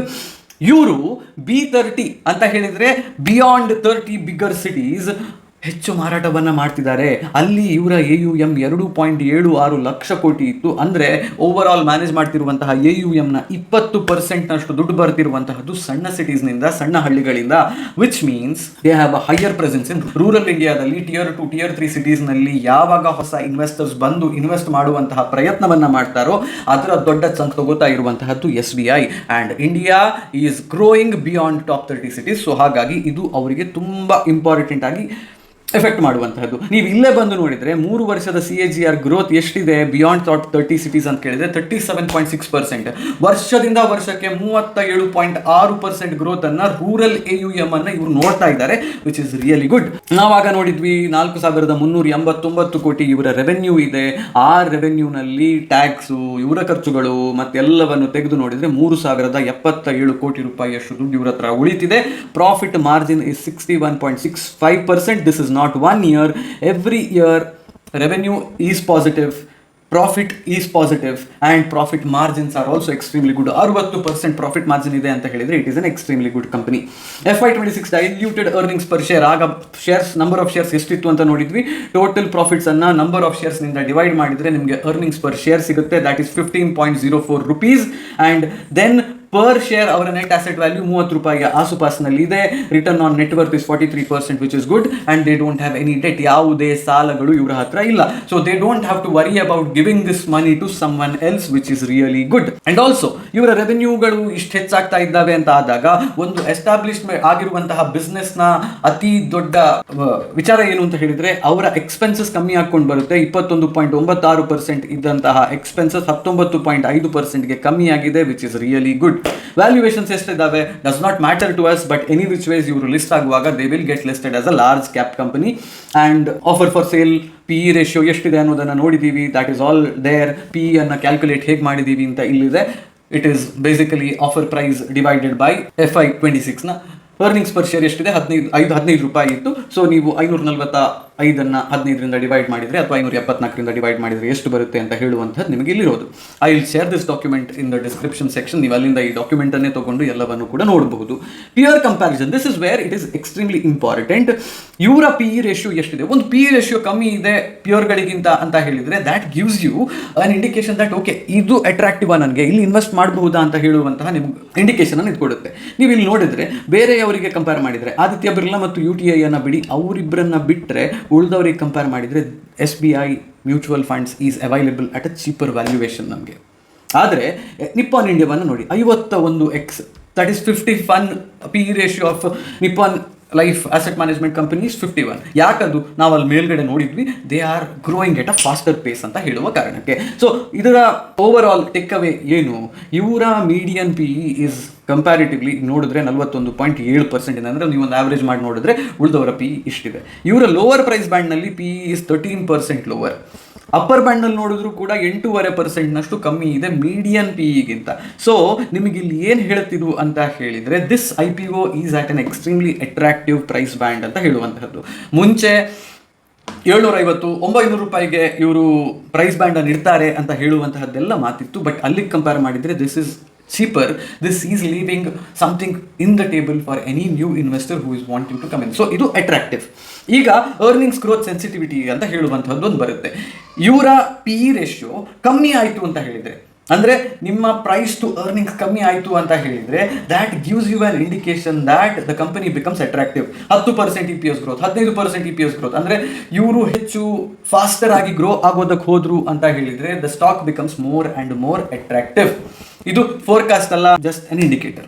ಇವರು B30 ಅಂತ ಹೇಳಿದ್ರೆ ಬಿಯಾಂಡ್ 30 ಬಿಗರ್ ಸಿಟೀಸ್ ಹೆಚ್ಚು ಮಾರಾಟವನ್ನ ಮಾಡ್ತಿದ್ದಾರೆ. ಅಲ್ಲಿ ಇವರ AUM 2.76 ಲಕ್ಷ ಕೋಟಿ ಇತ್ತು. ಅಂದ್ರೆ ಓವರ್ ಆಲ್ ಮ್ಯಾನೇಜ್ ಮಾಡ್ತಿರುವಂತಹ AUM ನ 20% ನಷ್ಟು ದುಡ್ಡು ಬರ್ತಿರುವಂತಹದ್ದು ಸಣ್ಣ ಸಿಟೀಸ್ ನಿಂದ, ಸಣ್ಣ ಹಳ್ಳಿಗಳಿಂದ. Which means they have a higher presence in rural ಇಂಡಿಯಾದಲ್ಲಿ. Tier 2, Tier 3 ಸಿಟೀಸ್ ನಲ್ಲಿ ಯಾವಾಗ ಹೊಸ ಇನ್ವೆಸ್ಟರ್ಸ್ ಬಂದು ಇನ್ವೆಸ್ಟ್ ಮಾಡುವಂತಹ ಪ್ರಯತ್ನವನ್ನ ಮಾಡ್ತಾರೋ ಅದರ ದೊಡ್ಡ ಚಂಕ್ ತಗೋತಾ ಇರುವಂತಹದ್ದು SBI. And India is growing beyond top 30 cities. So ಹಾಗಾಗಿ ಇದು ಅವರಿಗೆ ತುಂಬಾ ಇಂಪಾರ್ಟೆಂಟ್ ಆಗಿ ಎಫೆಕ್ಟ್ ಮಾಡುವಂತಹದ್ದು. ನೀವು ಇಲ್ಲೇ ಬಂದು ನೋಡಿದ್ರೆ 3 ವರ್ಷದ CAGR ಗ್ರೋತ್ ಎಷ್ಟಿದೆ ಬಿಯಾಂಡ್ ಟಾಪ್ 30 ಸಿಟೀಸ್ ಅಂತ ಕೇಳಿದ್ರೆ 37.6%. ವರ್ಷದಿಂದ ವರ್ಷಕ್ಕೆ 37.6% ಗ್ರೋತ್ ಅನ್ನ ರೂರಲ್ AUM ಅನ್ನ ಇವರು ನೋಡ್ತಾ ಇದ್ದಾರೆ, ವಿಚ್ ಇಸ್ ರಿಯಲಿ ಗುಡ್. ನಾವಾಗ ನೋಡಿದ್ವಿ 4,389 ಕೋಟಿ ಇವರ ರೆವೆನ್ಯೂ ಇದೆ. ಆ ರೆವೆನ್ಯೂನಲ್ಲಿ ಟ್ಯಾಕ್ಸ್, ಇವರ ಖರ್ಚುಗಳು ಮತ್ತೆಲ್ಲವನ್ನು ತೆಗೆದು ನೋಡಿದ್ರೆ 3,077 ಕೋಟಿ ರೂಪಾಯಿಯಷ್ಟು ದುಡ್ಡು ಇವರ ಹತ್ರ ಉಳಿತಿದೆ. Profit margin is 61.65%. This is not 1 year. Every year revenue is positive, profit is positive, and profit margins are also extremely good. 60% profit margin ಇದೆ ಅಂತ ಹೇಳಿದ್ರೆ it is an extremely good company. FY26 diluted earnings per share, ಆಗ shares number of shares ಎಷ್ಟಿತ್ತು ಅಂತ ನೋಡಿದ್ವಿ. Total profits ಅನ್ನ number of shares ನಿಂದ divide ಮಾಡಿದ್ರೆ ನಿಮಗೆ earnings per share ಸಿಗುತ್ತೆ. that is 15.04 rupees. and then per share ಅವರ ನೆಟ್ ಅಸೆಟ್ ವ್ಯಾಲ್ಯೂ 30 ರೂಪಾಯಿಯ ಆಸುಪಾಸಿನಲ್ಲಿ ಇದೆ. Return on net worth is 43%, which is good. And they don't have any debt, ಯಾವುದೇ ಸಾಲಗಳು ಇವರ ಹತ್ರ ಇಲ್ಲ. So they don't have to worry about giving this money to someone else, which is really good. And also ಇವರ ರೆವೆನ್ಯೂಗಳು ಇಷ್ಟು ಹೆಚ್ಚಾಗ್ತಾ ಇದ್ದಾವೆ ಅಂತ ಆದಾಗ ಒಂದು ಎಸ್ಟಾಬ್ಲಿಷ್ಮೆಂಟ್ ಆಗಿರುವಂತಹ ಬಿಸ್ನೆಸ್ ನ ಅತಿ ದೊಡ್ಡ ವಿಚಾರ ಏನು ಅಂತ ಹೇಳಿದ್ರೆ ಅವರ ಎಕ್ಸ್ಪೆನ್ಸಸ್ ಕಮ್ಮಿ ಹಾಕೊಂಡು ಬರುತ್ತೆ. 21.96% ಇದ್ದಂತಹ ಎಕ್ಸ್ಪೆನ್ಸಸ್ 19.5%ಗೆ ಕಮ್ಮಿ ಆಗಿದೆ, which is really good. Valuations ಎಷ್ಟಿದ್ದಾವೆ does not matter to us, but any which ways ಇವರು ಲಿಸ್ಟ್ ಆಗುವಾಗ they will get listed as a large cap company. And offer for sale PE ratio ಎಷ್ಟಿದೆ ಅನ್ನೋದನ್ನು ನೋಡಿದ್ದೀವಿ. That is all there. PE ಅನ್ನು calculate ಹೇಗೆ ಮಾಡಿದ್ದೀವಿ ಅಂತ ಇಲ್ಲಿದೆ. It is basically offer price divided by FY 26 ನ ಅರ್ನಿಂಗ್ಸ್ ಪರ್ ಶೇರ್ ಎಷ್ಟಿದೆ, 15 ರೂಪಾಯಿ ಇತ್ತು. ಸೊ ನೀವು 545 15ರಿಂದ ಡಿವೈಡ್ ಮಾಡಿದರೆ ಅಥವಾ 574ರಿಂದ ಡಿವೈಡ್ ಮಾಡಿದರೆ ಎಷ್ಟು ಬರುತ್ತೆ ಅಂತ ಹೇಳುವಂಥದ್ದು ನಿಮಗೆ ಇಲ್ಲಿರೋದು. I will share this document in the description section. ನೀವು ಅಲ್ಲಿಂದ ಈ ಡಾಕ್ಯುಮೆಂಟ್ ಅನ್ನೇ ತಗೊಂಡು ಎಲ್ಲವನ್ನು ಕೂಡ ನೋಡಬಹುದು. Peer comparison, this is where it is extremely important. ಇವರ PE ರೇಷಿಯೋ ಎಷ್ಟಿದೆ, ಒಂದು PE ರೇಷಿಯೋ ಕಮ್ಮಿ ಇದೆ ಪಿಯರ್ಗಳಿಗಿಂತ ಅಂತ ಹೇಳಿದರೆ that gives you an indication that okay ಇದು ಅಟ್ರಾಕ್ಟಿವ್ ನನಗೆ ಇಲ್ಲಿ ಇನ್ವೆಸ್ಟ್ ಮಾಡಬಹುದಾ ಅಂತ ಹೇಳುವಂತಹ ನಿಮ್ಗೆ ಇಂಡಿಕೇಶನ್ ಅನ್ನು ಇದು ಕೊಡುತ್ತೆ. ನೀವು ಇಲ್ಲಿ ನೋಡಿದ್ರೆ ಬೇರೆಯವರಿಗೆ ಕಂಪೇರ್ ಮಾಡಿದರೆ ಆದಿತ್ಯ ಬಿರ್ಲಾ ಮತ್ತು UTI ಅನ್ನ ಬಿಡಿ, ಅವರಿಬ್ಬರನ್ನ ಬಿಟ್ಟರೆ ಉಳಿದವರಿಗೆ ಕಂಪೇರ್ ಮಾಡಿದರೆ SBI mutual funds is available at a cheaper valuation ನಮಗೆ. ಆದರೆ ನಿಪ್ಪಾನ್ ಇಂಡಿಯಾವನ್ನು ನೋಡಿ 51x, that is 51 PE ratio of Nippon life asset management companies 51. ಯಾಕದು ನಾವು ಅಲ್ಲಿ ಮೇಲ್ಗಡೆ ನೋಡಿದ್ವಿ, they are growing at a faster pace ಅಂತ ಹೇಳುವ ಕಾರಣಕ್ಕೆ. ಸೊ ಇದರ ಓವರ್ ಆಲ್ ಟೇಕ್ ಅವೇ ಏನು, ಇವರ ಮೀಡಿಯನ್ PE ಇಸ್ ಕಂಪ್ಯಾರಿಟಿವ್ಲಿ ನೋಡಿದ್ರೆ 41.7% ಇದೆ. ಅಂದರೆ ನೀವು ಒಂದು ಆವ್ರೇಜ್ ಮಾಡಿ ನೋಡಿದ್ರೆ ಉಳಿದವರ PE ಇಷ್ಟಿದೆ. ಇವರ ಲೋವರ್ ಪ್ರೈಸ್ ಬ್ಯಾಂಡ್ನಲ್ಲಿ PE ಇಸ್ 13% ಲೋವರ್. ಅಪ್ಪರ್ ಬ್ಯಾಂಡ್ನಲ್ಲಿ ನೋಡಿದ್ರು ಕೂಡ 8.5%ನಷ್ಟು ಕಮ್ಮಿ ಇದೆ ಮೀಡಿಯನ್ PEಗಿಂತ. ಸೊ ನಿಮಗೆ ಇಲ್ಲಿ ಏನು ಹೇಳ್ತಿದ್ರು ಅಂತ ಹೇಳಿದರೆ this IPO is at an extremely attractive price band ಅಂತ ಹೇಳುವಂತಹದ್ದು. ಮುಂಚೆ 750-900 ರೂಪಾಯಿಗೆ ಇವರು ಪ್ರೈಸ್ ಬ್ಯಾಂಡನ್ನು ಇಡ್ತಾರೆ ಅಂತ ಹೇಳುವಂತಹದ್ದೆಲ್ಲ ಮಾತಿತ್ತು. ಬಟ್ ಅಲ್ಲಿಗೆ ಕಂಪೇರ್ ಮಾಡಿದರೆ this is cheaper. This is leaving something in the table for any new investor who is wanting to come in. So ಇದು ಅಟ್ರಾಕ್ಟಿವ್. ಈಗ ಅರ್ನಿಂಗ್ಸ್ ಗ್ರೋತ್ ಸೆನ್ಸಿಟಿವಿಟಿ ಅಂತ ಹೇಳುವಂಥದ್ದು ಒಂದು ಬರುತ್ತೆ. ಇವರ PE ರೇಷಿಯೋ ಕಮ್ಮಿ ಆಯಿತು ಅಂತ ಹೇಳಿದರೆ, ಅಂದರೆ ನಿಮ್ಮ ಪ್ರೈಸ್ ಟು ಅರ್ನಿಂಗ್ಸ್ ಕಮ್ಮಿ ಆಯಿತು ಅಂತ ಹೇಳಿದರೆ that gives you an indication that the company becomes attractive. 10% EPS growth, 15% EPS growth, ಅಂದರೆ ಇವರು ಹೆಚ್ಚು ಫಾಸ್ಟರ್ ಆಗಿ ಗ್ರೋ ಆಗೋದಕ್ಕೆ ಹೋದ್ರು ಅಂತ ಹೇಳಿದರೆ the stock becomes more and more attractive. ಇದು ಫೋರ್ಕಾಸ್ಟ್ ಅಲ್ಲ, ಜಸ್ಟ್ ಅನ್ ಇಂಡಿಕೇಟರ್.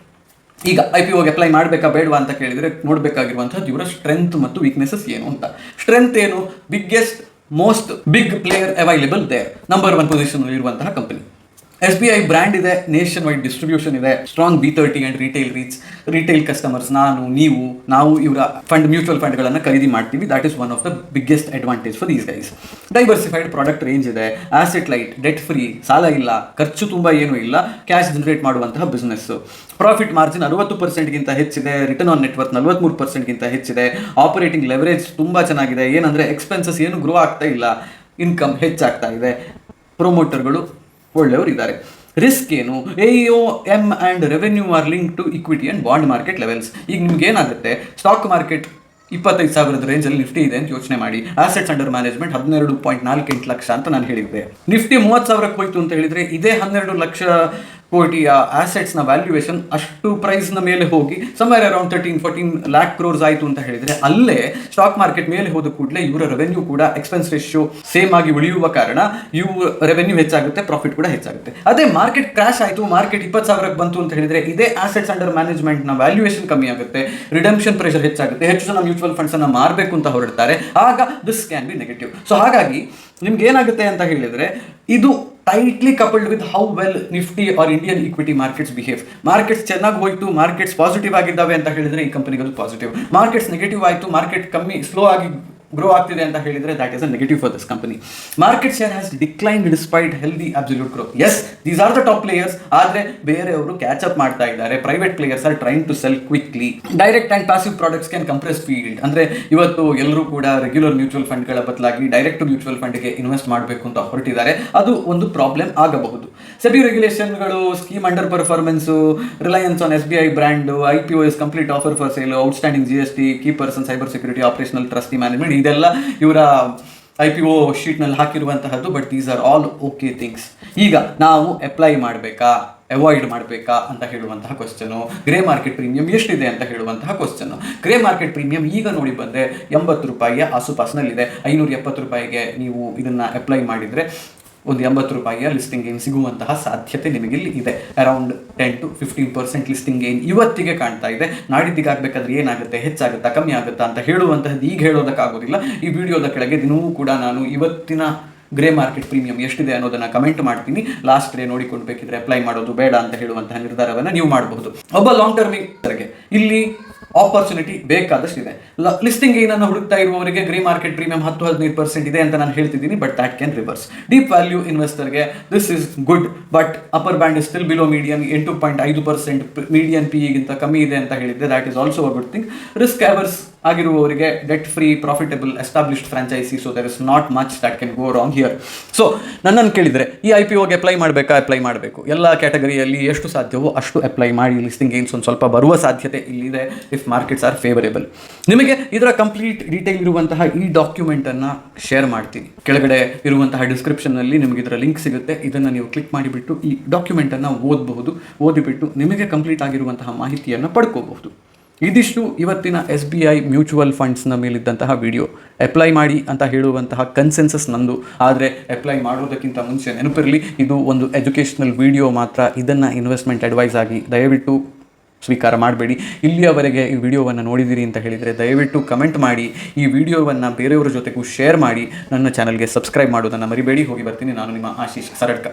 ಈಗ IPOಗೆ ಅಪ್ಲೈ ಮಾಡಬೇಕಾ ಬೇಡವಾ ಅಂತ ಕೇಳಿದರೆ ನೋಡಬೇಕಾಗಿರುವಂಥದ್ದು ಇವರ ಸ್ಟ್ರೆಂತ್ ಮತ್ತು ವೀಕ್ನೆಸಸ್ ಏನು ಅಂತ. ಸ್ಟ್ರೆಂತ್ ಏನು, biggest most big player available there, number 1 position ಇರುವಂತಹ ಕಂಪನಿ. SBI ಬ್ರ್ಯಾಂಡ್ ಇದೆ, ನೇಷನ್ ವೈಡ್ ಡಿಸ್ಟ್ರಿಬ್ಯೂಷನ್ ಇದೆ, strong B30 and retail reach. Retail customers ನಾವು ಇವರ ಫಂಡ್ ಮ್ಯೂಚುವಲ್ ಫಂಡ್ಗಳನ್ನು ಖರೀದಿ ಮಾಡ್ತೀವಿ. That is one of the biggest advantage for these guys. Diversified product range ಇದೆ, asset light, debt free, ಸಾಲ ಇಲ್ಲ, ಖರ್ಚು ತುಂಬ ಏನೂ ಇಲ್ಲ, ಕ್ಯಾಶ್ ಜನರೇಟ್ ಮಾಡುವಂತಹ ಬಿಸ್ನೆಸ್ಸು. ಪ್ರಾಫಿಟ್ ಮಾರ್ಜಿನ್ 60%ಗಿಂತ ಹೆಚ್ಚಿದೆ, ರಿಟರ್ನ್ ಆನ್ ನೆಟ್ವರ್ತ್ 43%ಗಿಂತ ಹೆಚ್ಚಿದೆ, ಆಪರೇಟಿಂಗ್ ಲೆವರೇಜ್ ತುಂಬ ಚೆನ್ನಾಗಿದೆ. ಏನಂದರೆ ಎಕ್ಸ್ಪೆನ್ಸಸ್ ಏನು ಗ್ರೋ ಆಗ್ತಾ ಇಲ್ಲ, ಇನ್ಕಮ್ ಹೆಚ್ಚಾಗ್ತಾ ಇದೆ, ಪ್ರೊಮೋಟರ್ಗಳು ಒಳ್ಳೆಯವರು ಇದ್ದಾರೆ. ರಿಸ್ಕ್ ಏನು, AUM and revenue are link to equity and bond market levels. ಈಗ ನಿಮ್ಗೆ ಏನಾಗುತ್ತೆ, ಸ್ಟಾಕ್ ಮಾರ್ಕೆಟ್ 25,000 ರೇಂಜಲ್ಲಿ ನಿಫ್ಟಿ ಇದೆ ಅಂತ ಯೋಚನೆ ಮಾಡಿ. ಆಸೆಟ್ಸ್ ಅಂಡರ್ ಮ್ಯಾನೇಜ್ಮೆಂಟ್ 12.48 ಲಕ್ಷ ಅಂತ ನಾನು ಹೇಳಿದ್ದೆ. ನಿಫ್ಟಿ 30,000ಕ್ಕೆ ಹೋಯ್ತು ಅಂತ ಹೇಳಿದರೆ ಇದೇ 12 ಲಕ್ಷ ಕೋಟಿಯ ಆಸೆಟ್ಸ್ನ ವ್ಯಾಲ್ಯೂಯೇಷನ್ ಅಷ್ಟು ಪ್ರೈಸ್ನ ಮೇಲೆ ಹೋಗಿ ಸಮ್ವೇರ್ ಅರೌಂಡ್ 13-14 lakh crores ಆಯಿತು ಅಂತ ಹೇಳಿದರೆ ಅಲ್ಲೇ ಸ್ಟಾಕ್ ಮಾರ್ಕೆಟ್ ಮೇಲೆ ಹೋದ ಕೂಡಲೇ ಇವರ ರೆವೆನ್ಯೂ ಕೂಡ ಎಕ್ಸ್ಪೆನ್ಸ್ ರೇಷಿಯೋ ಸೇಮ್ ಆಗಿ ಉಳಿಯುವ ಕಾರಣ ಇವ್ರ ರೆವೆನ್ಯೂ ಹೆಚ್ಚಾಗುತ್ತೆ, ಪ್ರಾಫಿಟ್ ಕೂಡ ಹೆಚ್ಚಾಗುತ್ತೆ. ಅದೇ ಮಾರ್ಕೆಟ್ ಕ್ರಾಶ್ ಆಯಿತು, ಮಾರ್ಕೆಟ್ 20,000ಕ್ಕೆ ಬಂತು ಅಂತ ಹೇಳಿದರೆ ಇದೇ ಆಸೆಟ್ಸ್ ಅಂಡರ್ ಮ್ಯಾನೇಜ್ಮೆಂಟ್ನ ವ್ಯಾಲ್ಯೂಯೇಷನ್ ಕಮ್ಮಿ ಆಗುತ್ತೆ, ರಿಡಂಪ್ಷನ್ ಪ್ರೆಷರ್ ಹೆಚ್ಚಾಗುತ್ತೆ, ಹೆಚ್ಚು ಜನ ಮ್ಯೂಚುವಲ್ ಫಂಡ್ಸನ್ನು ಮಾರಬೇಕು ಅಂತ ಹೊರಡ್ತಾರೆ. ಆಗ this can be negative. So ಹಾಗಾಗಿ ನಿಮ್ಗೆ ಏನಾಗುತ್ತೆ ಅಂತ ಹೇಳಿದರೆ ಇದು tightly coupled with how well Nifty are Indian equity markets behave. Markets ಚೆನ್ನಾಗಿ ಹೋಯಿತು, ಮಾರ್ಕೆಟ್ಸ್ ಪಾಸಿಟಿವ್ ಆಗಿದ್ದಾವೆ ಅಂತ ಹೇಳಿದರೆ ಈ ಕಂಪನಿಗಳು ಪಾಸಿಟಿವ್. ಮಾರ್ಕೆಟ್ಸ್ ನೆಗೆಟಿವ್ ಆಯಿತು, ಮಾರ್ಕೆಟ್ ಕಮ್ಮಿ ಸ್ಲೋ ಆಗಿ ಗ್ರೋ ಆಗ್ತಿದೆ ಅಂತ ಹೇಳಿದರೆ that is a negative for this company. Market share has declined despite healthy absolute growth. Yes, these are the top players. ಆದರೆ ಬೇರೆಯವರು ಕ್ಯಾಚ್ ಅಪ್ ಮಾಡ್ತಾ ಇದ್ದಾರೆ. Private players are trying to sell quickly. Direct and passive products can compress field. ಅಂದರೆ ಇವತ್ತು ಎಲ್ಲರೂ ಕೂಡ regular mutual ಫಂಡ್ಗಳ ಬದಲಾಗಿ ಡೈರೆಕ್ಟ್ ಮ್ಯೂಚುವಲ್ ಫಂಡ್ಗೆ ಇನ್ವೆಸ್ಟ್ ಮಾಡಬೇಕು ಅಂತ ಹೊರಟಿದ್ದಾರೆ. ಅದು ಒಂದು ಪ್ರಾಬ್ಲಮ್ ಆಗಬಹುದು. ಸೆಬಿ ರೆಗ್ಯುಲೇಷನ್ಗಳು, scheme under performance, Reliance on SBI brand, IPO is complete offer for sale, outstanding GST, key person, cyber security, operational trustee management, ಇದೆಲ್ಲ ಇವರ IPO ಶೀಟ್ನಲ್ಲಿ ಹಾಕಿರುವಂತಹದ್ದು. But these are all okay things. ಈಗ ನಾವು ಅಪ್ಲೈ ಮಾಡಬೇಕಾ ಅವಾಯ್ಡ್ ಮಾಡಬೇಕಾ ಅಂತ ಹೇಳುವಂತಹ ಕ್ವಶನು. ಗ್ರೇ ಮಾರ್ಕೆಟ್ ಪ್ರೀಮಿಯಂ ಎಷ್ಟಿದೆ ಅಂತ ಹೇಳುವಂತಹ ಕ್ವಶನು. ಗ್ರೇ ಮಾರ್ಕೆಟ್ ಪ್ರೀಮಿಯಂ ಈಗ ನೋಡಿ ಬಂದರೆ 80 ರೂಪಾಯಿಯ ಆಸುಪಾಸಿನಲ್ಲಿದೆ. 570 ರೂಪಾಯಿಗೆ ನೀವು ಇದನ್ನು ಅಪ್ಲೈ ಮಾಡಿದರೆ ಒಂದು 80 ರೂಪಾಯಿಯ ಲಿಸ್ಟಿಂಗ್ ಗೇನ್ ಸಿಗುವಂತಹ ಸಾಧ್ಯತೆ ನಿಮಗಿಲ್ಲಿ ಇದೆ. ಅರೌಂಡ್ 10 to 15% ಲಿಸ್ಟಿಂಗ್ ಗೇನ್ ಇವತ್ತಿಗೆ ಕಾಣ್ತಾ ಇದೆ. ನಾಡಿದ್ದಿಗಾಗಬೇಕಾದ್ರೆ ಏನಾಗುತ್ತೆ, ಹೆಚ್ಚಾಗುತ್ತಾ ಕಮ್ಮಿ ಆಗುತ್ತಾ ಅಂತ ಹೇಳುವಂತಹದ್ದು ಈಗ ಹೇಳೋದಕ್ಕಾಗೋದಿಲ್ಲ. ಈ ವಿಡಿಯೋದ ಕೆಳಗೆ ದಿನವೂ ಕೂಡ ನಾನು ಇವತ್ತಿನ ಗ್ರೇ ಮಾರ್ಕೆಟ್ ಪ್ರೀಮಿಯಂ ಎಷ್ಟಿದೆ ಅನ್ನೋದನ್ನ ಕಮೆಂಟ್ ಮಾಡ್ತೀನಿ. ಲಾಸ್ಟ್ ಡೇ ನೋಡಿಕೊಂಡು ಬೇಕಿದ್ರೆ ಅಪ್ಲೈ ಮಾಡೋದು ಬೇಡ ಅಂತ ಹೇಳುವಂತಹ ನಿರ್ಧಾರವನ್ನು ನೀವು ಮಾಡಬಹುದು. ಒಬ್ಬ ಲಾಂಗ್ ಟರ್ಮಿಗೆ ಇಲ್ಲಿ ಆಪರ್ಚುನಿಟಿ ಬೇಕಾದಷ್ಟಿದೆ. ಲಿಸ್ಟಿಂಗ್ ಏನನ್ನು ಹುಡುಕ್ತಾ ಇರುವವರಿಗೆ ಗ್ರೇ ಮಾರ್ಕೆಟ್ ಪ್ರೀಮಿಯಂ 10-15% ಇದೆ ಅಂತ ನಾನು ಹೇಳ್ತಿದ್ದೀನಿ. But that can reverse. Deep value ಇನ್ವೆಸ್ಟರ್ಗೆ this is good, but upper band is still below median. 8.5% median PE ಕಮ್ಮಿ ಇದೆ ಅಂತ ಹೇಳಿದ್ರೆ that is also a good thing. Risk averse ಆಗಿರುವವರಿಗೆ debt free profitable established franchisee, so there is not much that can go wrong here. So ನನ್ನನ್ನು ಕೇಳಿದರೆ ಈ IPOಗೆ apply ಮಾಡಬೇಕಾ? Apply ಮಾಡಬೇಕು. ಎಲ್ಲ ಕ್ಯಾಟಗರಿಯಲ್ಲಿ ಎಷ್ಟು ಸಾಧ್ಯವೋ ಅಷ್ಟು ಅಪ್ಲೈ ಮಾಡಿ. ಲಿಸ್ಟಿಂಗ್ ಗೇನ್ಸ್ ಒಂದು ಸ್ವಲ್ಪ ಬರುವ ಸಾಧ್ಯತೆ ಇಲ್ಲಿದೆ ಇಫ್ ಮಾರ್ಕೆಟ್ಸ್ ಆರ್ ಫೇವರೇಬಲ್. ನಿಮಗೆ ಇದರ ಕಂಪ್ಲೀಟ್ ಡೀಟೇಲ್ ಇರುವಂತಹ ಈ ಡಾಕ್ಯುಮೆಂಟನ್ನು ಶೇರ್ ಮಾಡ್ತೀನಿ. ಕೆಳಗಡೆ ಇರುವಂತಹ ಡಿಸ್ಕ್ರಿಪ್ಷನ್ನಲ್ಲಿ ನಿಮಗೆ ಇದರ ಲಿಂಕ್ ಸಿಗುತ್ತೆ. ಇದನ್ನು ನೀವು ಕ್ಲಿಕ್ ಮಾಡಿಬಿಟ್ಟು ಈ ಡಾಕ್ಯುಮೆಂಟನ್ನು ಓದಬಹುದು. ಓದಿಬಿಟ್ಟು ನಿಮಗೆ ಕಂಪ್ಲೀಟ್ ಆಗಿರುವಂತಹ ಮಾಹಿತಿಯನ್ನು ಪಡ್ಕೋಬಹುದು. ಇದಿಷ್ಟು ಇವತ್ತಿನ SBI ಮ್ಯೂಚುವಲ್ ಫಂಡ್ಸ್ನ ಮೇಲಿದ್ದಂತಹ ವಿಡಿಯೋ. ಅಪ್ಲೈ ಮಾಡಿ ಅಂತ ಹೇಳುವಂತಹ ಕನ್ಸೆನ್ಸಸ್ ನಂದು. ಆದರೆ ಅಪ್ಲೈ ಮಾಡೋದಕ್ಕಿಂತ ಮುಂಚೆ ನೆನಪಿರಲಿ, ಇದು ಒಂದು ಎಜುಕೇಷನಲ್ ವಿಡಿಯೋ ಮಾತ್ರ. ಇದನ್ನು ಇನ್ವೆಸ್ಟ್ಮೆಂಟ್ ಅಡ್ವೈಸ್ ಆಗಿ ದಯವಿಟ್ಟು ಸ್ವೀಕಾರ ಮಾಡಬೇಡಿ. ಇಲ್ಲಿಯವರೆಗೆ ಈ ವಿಡಿಯೋವನ್ನು ನೋಡಿದ್ದೀರಿ ಅಂತ ಹೇಳಿದರೆ ದಯವಿಟ್ಟು ಕಮೆಂಟ್ ಮಾಡಿ. ಈ ವಿಡಿಯೋವನ್ನು ಬೇರೆಯವರ ಜೊತೆಗೂ ಶೇರ್ ಮಾಡಿ. ನನ್ನ ಚಾನಲ್ಗೆ ಸಬ್ಸ್ಕ್ರೈಬ್ ಮಾಡೋದನ್ನು ಮರಿಬೇಡಿ. ಹೋಗಿ ಬರ್ತೀನಿ. ನಾನು ನಿಮ್ಮ ಆಶೀಶ್ ಸರಡ್ಕ.